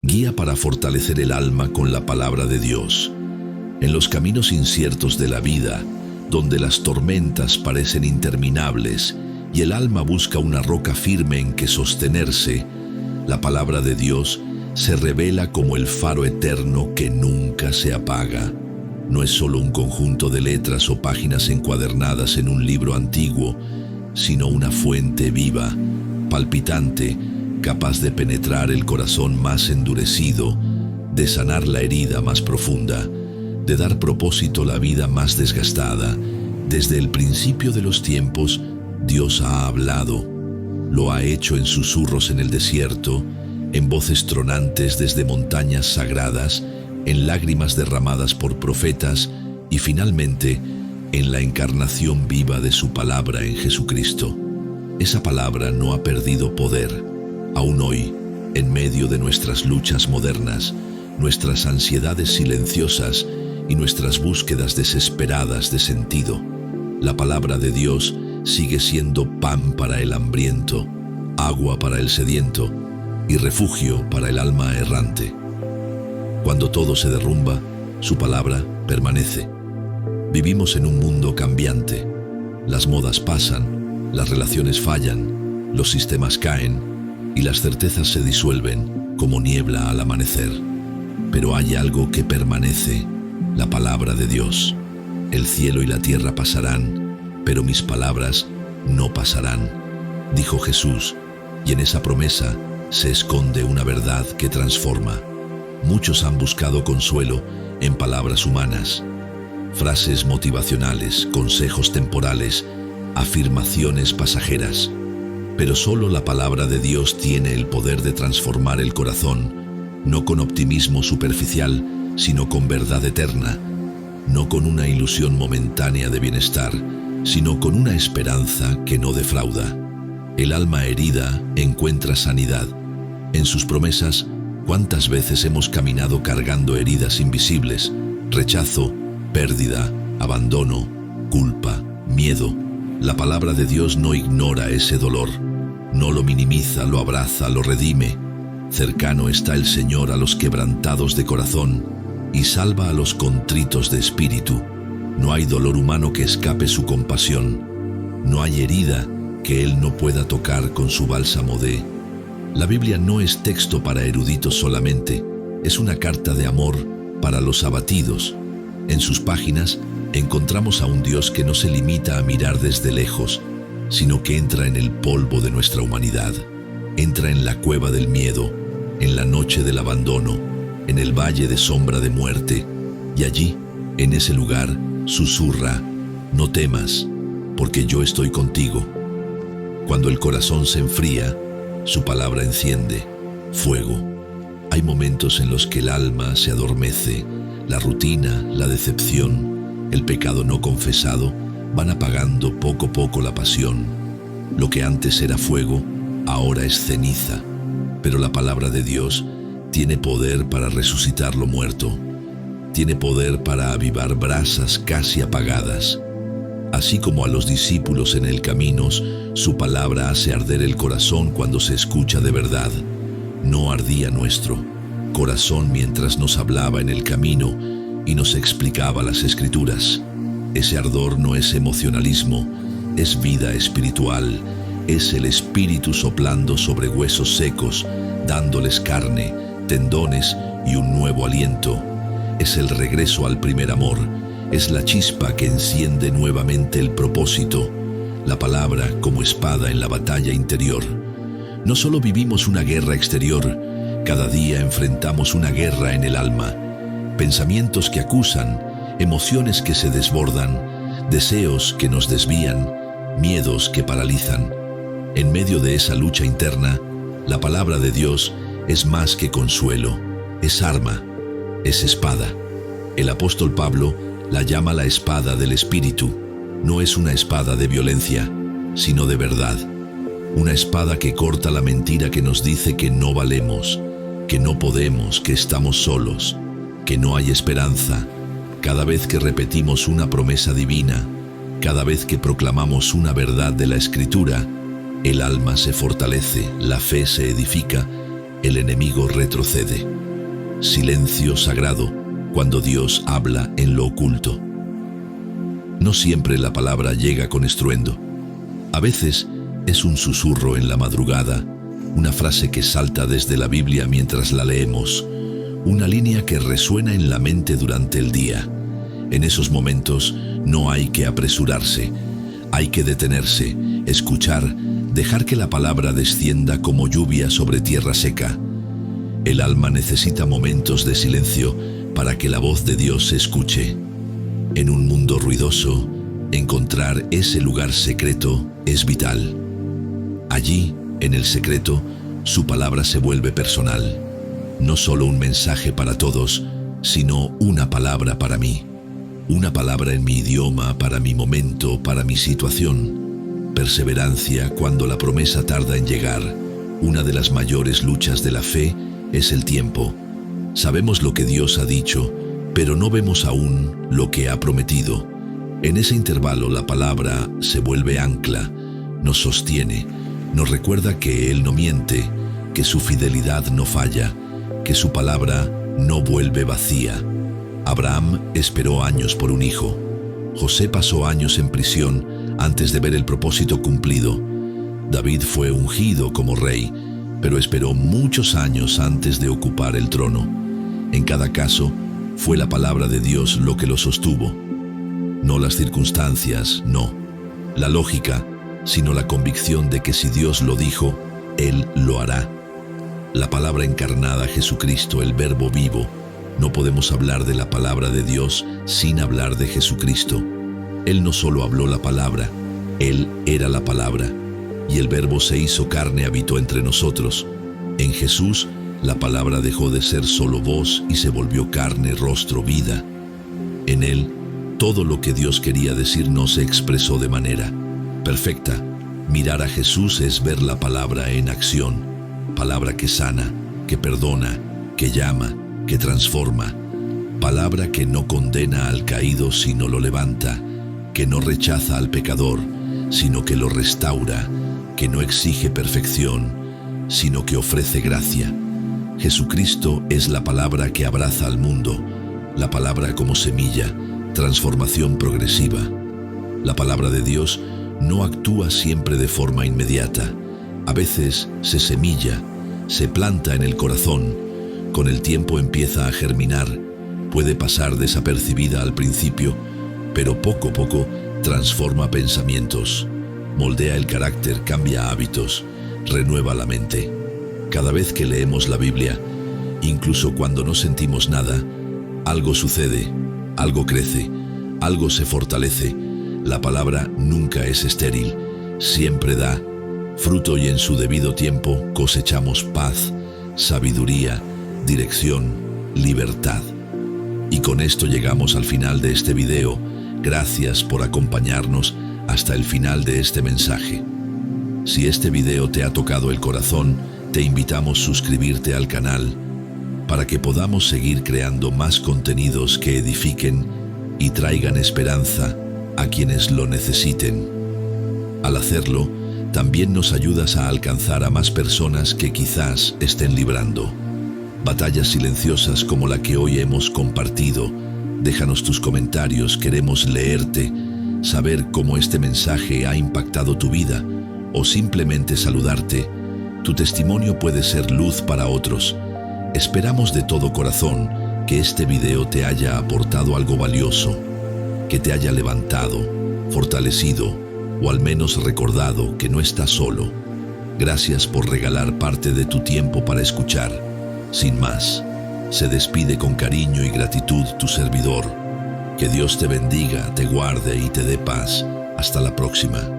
Guía para fortalecer el alma con la palabra de Dios. En los caminos inciertos de la vida, donde las tormentas parecen interminables y el alma busca una roca firme en que sostenerse, la palabra de Dios se revela como el faro eterno que nunca se apaga. No es solo un conjunto de letras o páginas encuadernadas en un libro antiguo, sino una fuente viva, palpitante, capaz de penetrar el corazón más endurecido, de sanar la herida más profunda, de dar propósito a la vida más desgastada. Desde el principio de los tiempos, Dios ha hablado. Lo ha hecho en susurros en el desierto, en voces tronantes desde montañas sagradas, en lágrimas derramadas por profetas y finalmente en la encarnación viva de su palabra en Jesucristo. Esa palabra no ha perdido poder. Aún hoy, en medio de nuestras luchas modernas, nuestras ansiedades silenciosas y nuestras búsquedas desesperadas de sentido, la palabra de Dios sigue siendo pan para el hambriento, agua para el sediento y refugio para el alma errante. Cuando todo se derrumba, su palabra permanece. Vivimos en un mundo cambiante. Las modas pasan, las relaciones fallan, los sistemas caen y las certezas se disuelven como niebla al amanecer. Pero hay algo que permanece, la palabra de Dios. El cielo y la tierra pasarán, pero mis palabras no pasarán, dijo Jesús, y en esa promesa se esconde una verdad que transforma. Muchos han buscado consuelo en palabras humanas, frases motivacionales, consejos temporales, afirmaciones pasajeras. Pero solo la palabra de Dios tiene el poder de transformar el corazón, no con optimismo superficial, sino con verdad eterna, no con una ilusión momentánea de bienestar, sino con una esperanza que no defrauda. El alma herida encuentra sanidad. En sus promesas, ¿cuántas veces hemos caminado cargando heridas invisibles? Rechazo, pérdida, abandono, culpa, miedo. La palabra de Dios no ignora ese dolor, no lo minimiza, lo abraza, lo redime. Cercano está el Señor a los quebrantados de corazón y salva a los contritos de espíritu. No hay dolor humano que escape su compasión. No hay herida que Él no pueda tocar con su bálsamo de... La Biblia no es texto para eruditos solamente, es una carta de amor para los abatidos. En sus páginas encontramos a un Dios que no se limita a mirar desde lejos, sino que entra en el polvo de nuestra humanidad, entra en la cueva del miedo, en la noche del abandono, en el valle de sombra de muerte, y allí, en ese lugar, susurra: no temas, porque yo estoy contigo. Cuando el corazón se enfría, su palabra enciende fuego. Hay momentos en los que el alma se adormece, la rutina, la decepción, el pecado no confesado van apagando poco a poco la pasión. Lo que antes era fuego, ahora es ceniza, pero la palabra de Dios tiene poder para resucitar lo muerto, tiene poder para avivar brasas casi apagadas. Así como a los discípulos en el camino, su palabra hace arder el corazón cuando se escucha de verdad. No ardía nuestro corazón mientras nos hablaba en el camino y nos explicaba las Escrituras. Ese ardor no es emocionalismo, es vida espiritual, es el Espíritu soplando sobre huesos secos, dándoles carne, tendones y un nuevo aliento. Es el regreso al primer amor, es la chispa que enciende nuevamente el propósito, la palabra como espada en la batalla interior. No solo vivimos una guerra exterior, cada día enfrentamos una guerra en el alma. Pensamientos que acusan, emociones que se desbordan, deseos que nos desvían, miedos que paralizan. En medio de esa lucha interna, la palabra de Dios es más que consuelo, es arma, es espada. El apóstol Pablo la llama la espada del Espíritu. No es una espada de violencia, sino de verdad. Una espada que corta la mentira que nos dice que no valemos, que no podemos, que estamos solos, que no hay esperanza. Cada vez que repetimos una promesa divina, cada vez que proclamamos una verdad de la Escritura, el alma se fortalece, la fe se edifica el enemigo retrocede. Silencio sagrado cuando Dios habla en lo oculto. No siempre la palabra llega con estruendo. A veces es un susurro en la madrugada, una frase que salta desde la Biblia mientras la leemos, una línea que resuena en la mente durante el día. En esos momentos no hay que apresurarse, hay que detenerse, escuchar, dejar que la palabra descienda como lluvia sobre tierra seca. El alma necesita momentos de silencio para que la voz de Dios se escuche. En un mundo ruidoso, encontrar ese lugar secreto es vital. Allí, en el secreto, su palabra se vuelve personal. No solo un mensaje para todos, sino una palabra para mí. Una palabra en mi idioma, para mi momento, para mi situación. Perseverancia cuando la promesa tarda en llegar. Una de las mayores luchas de la fe es el tiempo. Sabemos lo que Dios ha dicho, pero no vemos aún lo que ha prometido. En ese intervalo la palabra se vuelve ancla, nos sostiene, nos recuerda que Él no miente, que su fidelidad no falla, que su palabra no vuelve vacía. Abraham esperó años por un hijo. José pasó años en prisión antes de ver el propósito cumplido. David fue ungido como rey, pero esperó muchos años antes de ocupar el trono. En cada caso, fue la palabra de Dios lo que lo sostuvo. No las circunstancias, no la lógica, sino la convicción de que si Dios lo dijo, Él lo hará. La palabra encarnada, Jesucristo, el Verbo vivo. No podemos hablar de la palabra de Dios sin hablar de Jesucristo. Él no solo habló la palabra, Él era la palabra. Y el Verbo se hizo carne, habitó entre nosotros. En Jesús, la palabra dejó de ser solo voz y se volvió carne, rostro, vida. En Él, todo lo que Dios quería decirnos se expresó de manera perfecta. Mirar a Jesús es ver la palabra en acción. Palabra que sana, que perdona, que llama, que transforma. Palabra que no condena al caído sino lo levanta, que no rechaza al pecador sino que lo restaura, que no exige perfección sino que ofrece gracia. Jesucristo es la palabra que abraza al mundo, la palabra como semilla, transformación progresiva. La palabra de Dios no actúa siempre de forma inmediata. A veces se semilla, se planta en el corazón. Con el tiempo empieza a germinar, puede pasar desapercibida al principio, pero poco a poco transforma pensamientos, moldea el carácter, cambia hábitos, renueva la mente. Cada vez que leemos la Biblia, incluso cuando no sentimos nada, algo sucede, algo crece, algo se fortalece. La palabra nunca es estéril, siempre da fruto y en su debido tiempo cosechamos paz, sabiduría, dirección, libertad. Y con esto llegamos al final de este video. Gracias por acompañarnos hasta el final de este mensaje. Si este video te ha tocado el corazón, te invitamos a suscribirte al canal para que podamos seguir creando más contenidos que edifiquen y traigan esperanza a quienes lo necesiten. Al hacerlo, también nos ayudas a alcanzar a más personas que quizás estén librando batallas silenciosas como la que hoy hemos compartido. Déjanos tus comentarios, queremos leerte, saber cómo este mensaje ha impactado tu vida o simplemente saludarte. Tu testimonio puede ser luz para otros. Esperamos de todo corazón que este video te haya aportado algo valioso, que te haya levantado, fortalecido o al menos recordado que no estás solo. Gracias por regalar parte de tu tiempo para escuchar. Sin más, se despide con cariño y gratitud tu servidor. Que Dios te bendiga, te guarde y te dé paz. Hasta la próxima.